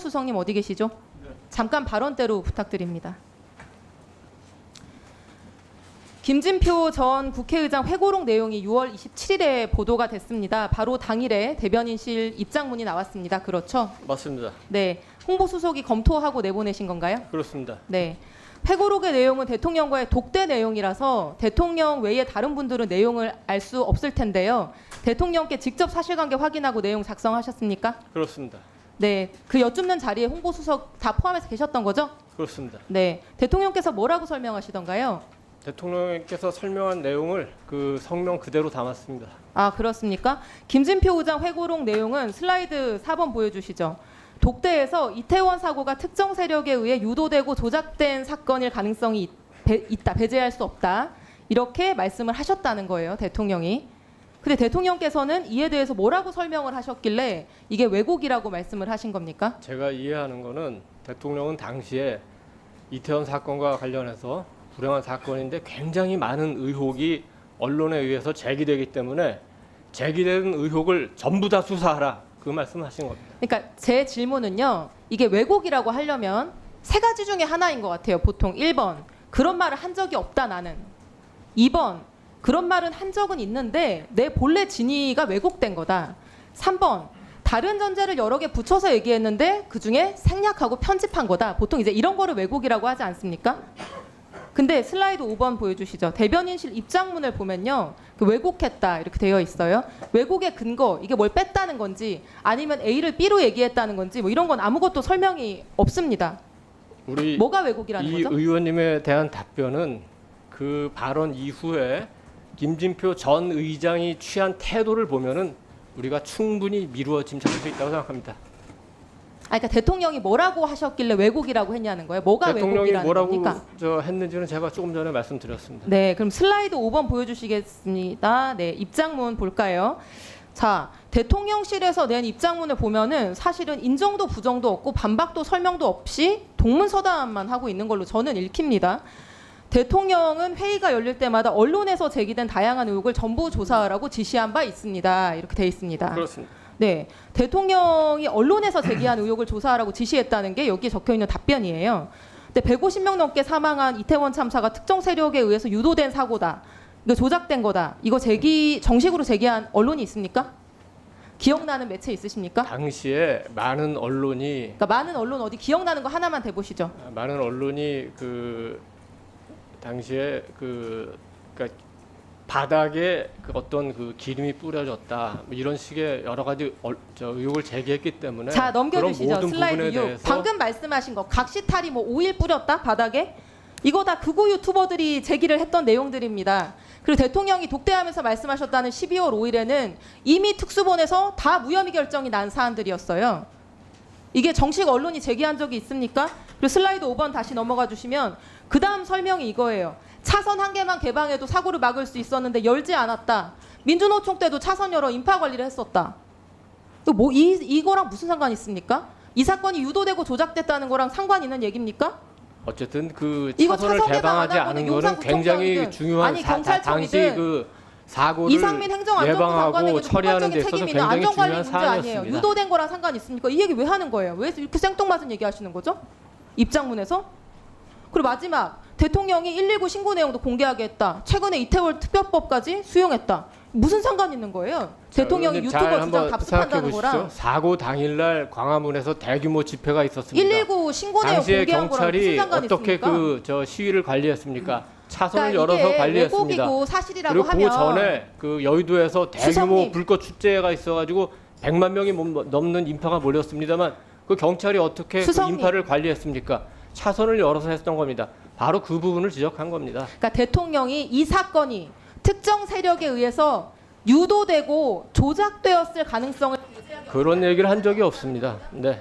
홍보수석님 어디 계시죠? 잠깐 발언대로 부탁드립니다. 김진표 전 국회의장 회고록 내용이 6월 27일에 보도가 됐습니다. 바로 당일에 대변인실 입장문이 나왔습니다. 그렇죠? 맞습니다. 네. 홍보수석이 검토하고 내보내신 건가요? 그렇습니다. 네. 회고록의 내용은 대통령과의 독대 내용이라서 대통령 외에 다른 분들은 내용을 알 수 없을 텐데요. 대통령께 직접 사실관계 확인하고 내용 작성하셨습니까? 그렇습니다. 네. 그 여쭙는 자리에 홍보수석 다 포함해서 계셨던 거죠? 그렇습니다. 네. 대통령께서 뭐라고 설명하시던가요? 대통령께서 설명한 내용을 그 성명 그대로 담았습니다. 아, 그렇습니까? 김진표 의장 회고록 내용은 슬라이드 4번 보여주시죠. 독대에서 이태원 사고가 특정 세력에 의해 유도되고 조작된 사건일 가능성이 있다. 배제할 수 없다. 이렇게 말씀을 하셨다는 거예요. 대통령이. 근데 대통령께서는 이에 대해서 뭐라고 설명을 하셨길래 이게 왜곡이라고 말씀을 하신 겁니까? 제가 이해하는 거는 대통령은 당시에 이태원 사건과 관련해서 불행한 사건인데 굉장히 많은 의혹이 언론에 의해서 제기되기 때문에 제기된 의혹을 전부 다 수사하라. 그 말씀하신 겁니다. 그러니까 제 질문은요. 이게 왜곡이라고 하려면 세 가지 중에 하나인 것 같아요. 보통 1번 그런 말을 한 적이 없다 나는. 2번 그런 말은 한 적은 있는데 내 본래 진위가 왜곡된 거다. 3번 다른 전제를 여러 개 붙여서 얘기했는데 그중에 생략하고 편집한 거다. 보통 이제 이런 거를 왜곡이라고 하지 않습니까? 근데 슬라이드 5번 보여주시죠. 대변인실 입장문을 보면요. 그 왜곡했다 이렇게 되어 있어요. 왜곡의 근거, 이게 뭘 뺐다는 건지 아니면 A를 B로 얘기했다는 건지 뭐 이런 건 아무것도 설명이 없습니다. 우리 뭐가 왜곡이라는 이 거죠? 의원님에 대한 답변은 그 발언 이후에 김진표 전 의장이 취한 태도를 보면은 우리가 충분히 미루어 짐작할 수 있다고 생각합니다. 아, 그러니까 대통령이 뭐라고 하셨길래 왜곡이라고 했냐는 거예요. 뭐가 대통령이 왜곡이라는 뭐라고 겁니까? 했는지는 제가 조금 전에 말씀드렸습니다. 네, 그럼 슬라이드 5번 보여주시겠습니다. 네, 입장문 볼까요? 자, 대통령실에서 낸 입장문을 보면은 사실은 인정도 부정도 없고 반박도 설명도 없이 동문서답만 하고 있는 걸로 저는 읽힙니다. 대통령은 회의가 열릴 때마다 언론에서 제기된 다양한 의혹을 전부 조사하라고 지시한 바 있습니다. 이렇게 돼 있습니다. 그렇습니다. 네, 대통령이 언론에서 제기한 의혹을 조사하라고 지시했다는 게 여기에 적혀 있는 답변이에요. 근데 150명 넘게 사망한 이태원 참사가 특정 세력에 의해서 유도된 사고다. 이거 조작된 거다. 이거 정식으로 제기한 언론이 있습니까? 기억나는 매체 있으십니까? 당시에 많은 언론이 그러니까 많은 언론 어디 기억나는 거 하나만 대보시죠. 많은 언론이 그 당시에 그러니까 바닥에 그 어떤 그 기름이 뿌려졌다 뭐 이런 식의 여러 가지 의혹을 제기했기 때문에 자, 넘겨주시죠. 그런 모든 슬라이드 부분에 6. 대해서 방금 말씀하신 거 각시탈이 뭐 오일 뿌렸다 바닥에 이거 다 극우 유튜버들이 제기를 했던 내용들입니다. 그리고 대통령이 독대하면서 말씀하셨다는 12월 5일에는 이미 특수본에서 다 무혐의 결정이 난 사안들이었어요. 이게 정식 언론이 제기한 적이 있습니까? 그리고 슬라이드 5번 다시 넘어가 주시면 그 다음 설명이 이거예요. 차선 한 개만 개방해도 사고를 막을 수 있었는데 열지 않았다. 민주노총 때도 차선 열어 인파 관리를 했었다. 뭐 이거랑 무슨 상관이 있습니까? 이 사건이 유도되고 조작됐다는 거랑 상관 있는 얘기입니까? 어쨌든 그 이거 차선을 차선 개방하지 개방 안 않은 하고는 거는 굉장히 용산구청장이든 중요한 아니, 경찰청이든 당시 그 사고를 이상민 행정안전부 예방하고 장관에게도 처리하는 데 폭발적인 있어서 책임이 있는 굉장히 안전관리 중요한 문제 아니에요. 사안이었습니다. 유도된 거랑 상관이 있습니까? 이 얘기 왜 하는 거예요? 왜 이렇게 생뚱맞은 얘기 하시는 거죠? 입장문에서? 그리고 마지막 대통령이 119 신고 내용도 공개하게 했다. 최근에 이태원 특별법까지 수용했다. 무슨 상관 있는 거예요? 대통령이 의원님 유튜버 잘 주장 한번 답습한다는 생각해 거랑 보십시오. 사고 당일날 광화문에서 대규모 집회가 있었습니다. 119 신고 내용 당시에 공개한 거랑 무슨 경찰이 상관이 어떻게 있습니까? 그 시위를 관리했습니까? 차선을 그러니까 열어서 이게 관리했습니다. 왜곡이고 사실이라고 그리고 하면 그 전에 그 여의도에서 대규모 수석님. 불꽃 축제가 있어가지고 100만 명이 넘는 인파가 몰렸습니다만 그 경찰이 어떻게 그 수석님. 인파를 관리했습니까? 차선을 열어서 했던 겁니다. 바로 그 부분을 지적한 겁니다. 그러니까 대통령이 이 사건이 특정 세력에 의해서 유도되고 조작되었을 가능성을 그런 얘기를 한 적이 없습니다. 네.